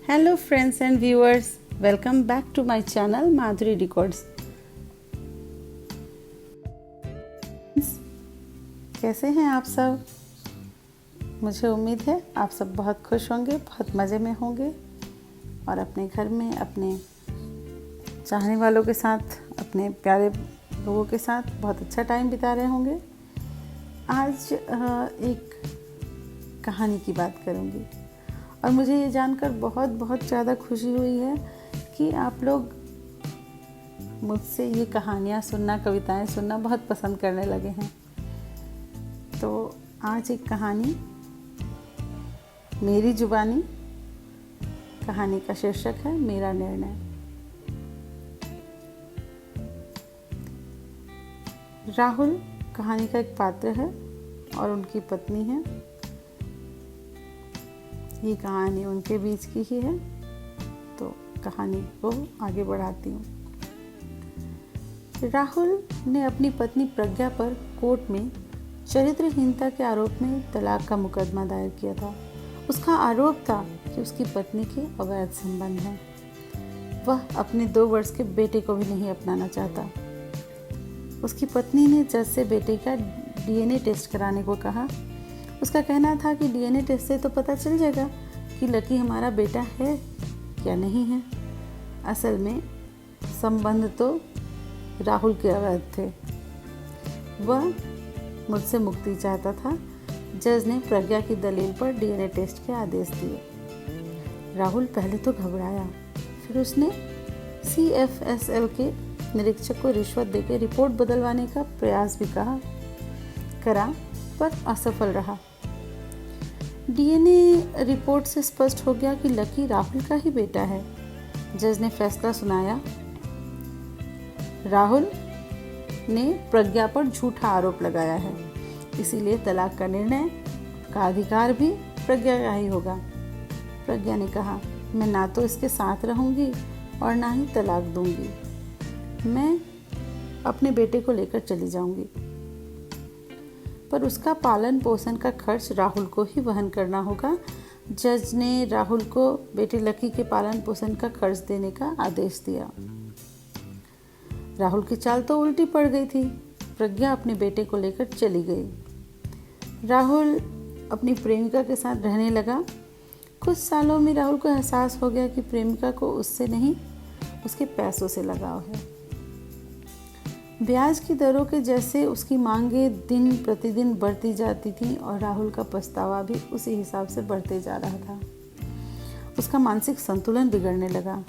Hello friends and viewers, welcome back to my channel Madhuri records. कैसे हैं आप सब? मुझे उम्मीद है आप सब बहुत खुश होंगे, बहुत मज़े में होंगे और अपने घर में अपने चाहने वालों के साथ, अपने प्यारे लोगों के साथ बहुत अच्छा टाइम बिता रहे होंगे। आज एक कहानी की बात करूँगी और मुझे ये जानकर बहुत ज़्यादा खुशी हुई है कि आप लोग मुझसे ये कहानियाँ सुनना, कविताएं सुनना बहुत पसंद करने लगे हैं। तो आज एक कहानी मेरी जुबानी, कहानी का शीर्षक है मेरा निर्णय। राहुल कहानी का एक पात्र है और उनकी पत्नी है। ये कहानी उनके बीच की ही है, तो कहानी को आगे बढ़ाती हूँ। राहुल ने अपनी पत्नी प्रज्ञा पर कोर्ट में चरित्रहीनता के आरोप में तलाक का मुकदमा दायर किया था। उसका आरोप था कि उसकी पत्नी के अवैध संबंध हैं। वह अपने 2 वर्ष के बेटे को भी नहीं अपनाना चाहता। उसकी पत्नी ने जज से बेटे का डीएनए टेस्ट कराने को कहा। उसका कहना था कि डीएनए टेस्ट से तो पता चल जाएगा कि लकी हमारा बेटा है या नहीं है। असल में संबंध तो राहुल के अवैध थे। वह मुझसे मुक्ति चाहता था। जज ने प्रज्ञा की दलील पर डीएनए टेस्ट के आदेश दिए। राहुल पहले तो घबराया, फिर उसने CFSL के निरीक्षक को रिश्वत देकर रिपोर्ट बदलवाने का प्रयास भी करा पर असफल रहा। डीएनए रिपोर्ट से स्पष्ट हो गया कि लकी राहुल का ही बेटा है। जज ने फैसला सुनाया। राहुल ने प्रज्ञा पर झूठा आरोप लगाया है, इसीलिए तलाक का निर्णय का अधिकार भी प्रज्ञा का ही होगा। प्रज्ञा ने कहा, मैं ना तो इसके साथ रहूंगी और ना ही तलाक दूंगी। मैं अपने बेटे को लेकर चली जाऊंगी, पर उसका पालन पोषण का खर्च राहुल को ही वहन करना होगा। जज ने राहुल को बेटे लकी के पालन पोषण का खर्च देने का आदेश दिया। राहुल की चाल तो उल्टी पड़ गई थी। प्रज्ञा अपने बेटे को लेकर चली गई। राहुल अपनी प्रेमिका के साथ रहने लगा। कुछ सालों में राहुल को एहसास हो गया कि प्रेमिका को उससे नहीं, उसके पैसों से लगाव है। ब्याज की दरों के जैसे उसकी मांगें दिन प्रतिदिन बढ़ती जाती थीं और राहुल का पछतावा भी उसी हिसाब से बढ़ते जा रहा था। उसका मानसिक संतुलन बिगड़ने लगा।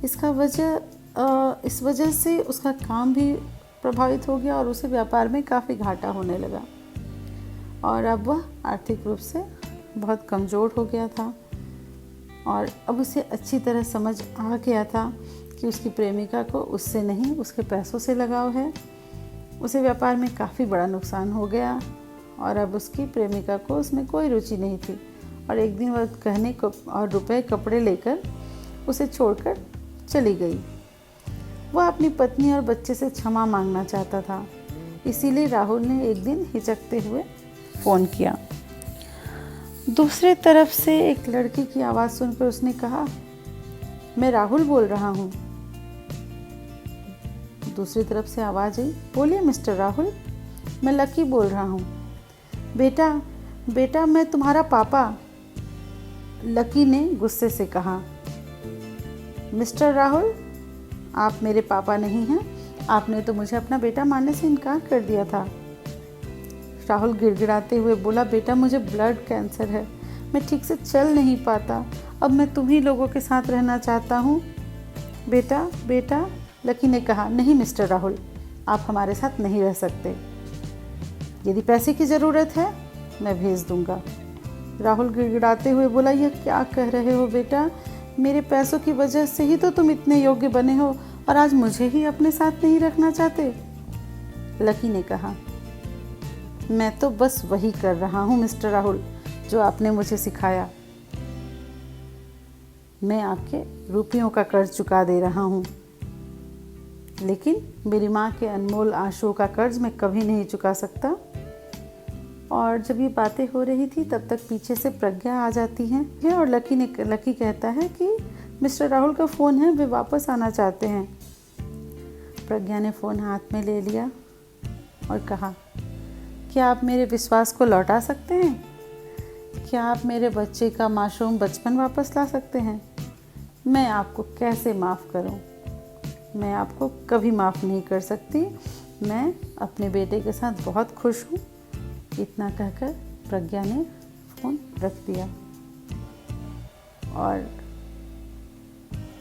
इस वजह से उसका काम भी प्रभावित हो गया और उसे व्यापार में काफ़ी घाटा होने लगा और अब वह आर्थिक रूप से बहुत कमज़ोर हो गया था। और अब उसे अच्छी तरह समझ आ गया था कि उसकी प्रेमिका को उससे नहीं, उसके पैसों से लगाव है। उसे व्यापार में काफ़ी बड़ा नुकसान हो गया और अब उसकी प्रेमिका को उसमें कोई रुचि नहीं थी और एक दिन वह गहने को और रुपए कपड़े लेकर उसे छोड़कर चली गई। वह अपनी पत्नी और बच्चे से क्षमा मांगना चाहता था, इसीलिए राहुल ने एक दिन हिचकते हुए फ़ोन किया। दूसरी तरफ से एक लड़की की आवाज़ सुनकर उसने कहा, मैं राहुल बोल रहा हूँ। दूसरी तरफ से आवाज़ आई, बोलिए मिस्टर राहुल, मैं लकी बोल रहा हूँ। बेटा मैं तुम्हारा पापा, लकी ने गुस्से से कहा। मिस्टर राहुल, आप मेरे पापा नहीं हैं। आपने तो मुझे अपना बेटा मानने से इनकार कर दिया था। राहुल गिड़गिड़ाते हुए बोला, बेटा मुझे ब्लड कैंसर है, मैं ठीक से चल नहीं पाता। अब मैं तुम्ही लोगों के साथ रहना चाहता हूँ। बेटा, लकी ने कहा, नहीं मिस्टर राहुल, आप हमारे साथ नहीं रह सकते। यदि पैसे की ज़रूरत है मैं भेज दूंगा। राहुल गिड़गिड़ाते हुए बोला, यह क्या कह रहे हो बेटा? मेरे पैसों की वजह से ही तो तुम इतने योग्य बने हो और आज मुझे ही अपने साथ नहीं रखना चाहते। लकी ने कहा, मैं तो बस वही कर रहा हूँ मिस्टर राहुल जो आपने मुझे सिखाया। मैं आपके रुपयों का कर्ज चुका दे रहा हूँ, लेकिन मेरी माँ के अनमोल आंसुओं का कर्ज मैं कभी नहीं चुका सकता और जब ये बातें हो रही थी तब तक पीछे से प्रज्ञा आ जाती है और लकी कहता है कि मिस्टर राहुल का फ़ोन है, वे वापस आना चाहते हैं। प्रज्ञा ने फ़ोन हाथ में ले लिया और कहा, क्या आप मेरे विश्वास को लौटा सकते हैं? क्या आप मेरे बच्चे का मासूम बचपन वापस ला सकते हैं? मैं आपको कैसे माफ़ करूं? मैं आपको कभी माफ़ नहीं कर सकती। मैं अपने बेटे के साथ बहुत खुश हूँ। इतना कहकर प्रज्ञा ने फ़ोन रख दिया और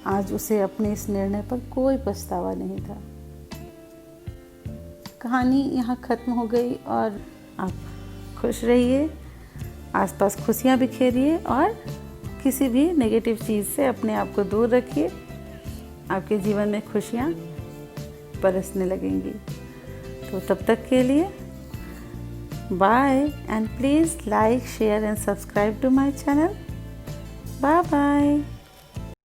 आज उसे अपने इस निर्णय पर कोई पछतावा नहीं था। कहानी यहाँ ख़त्म हो गई और आप खुश रहिए, आसपास खुशियाँ बिखेरिए और किसी भी नेगेटिव चीज़ से अपने आप को दूर रखिए। आपके जीवन में खुशियाँ बरसने लगेंगी। तो तब तक के लिए bye and please like, share and subscribe to my channel. Bye bye.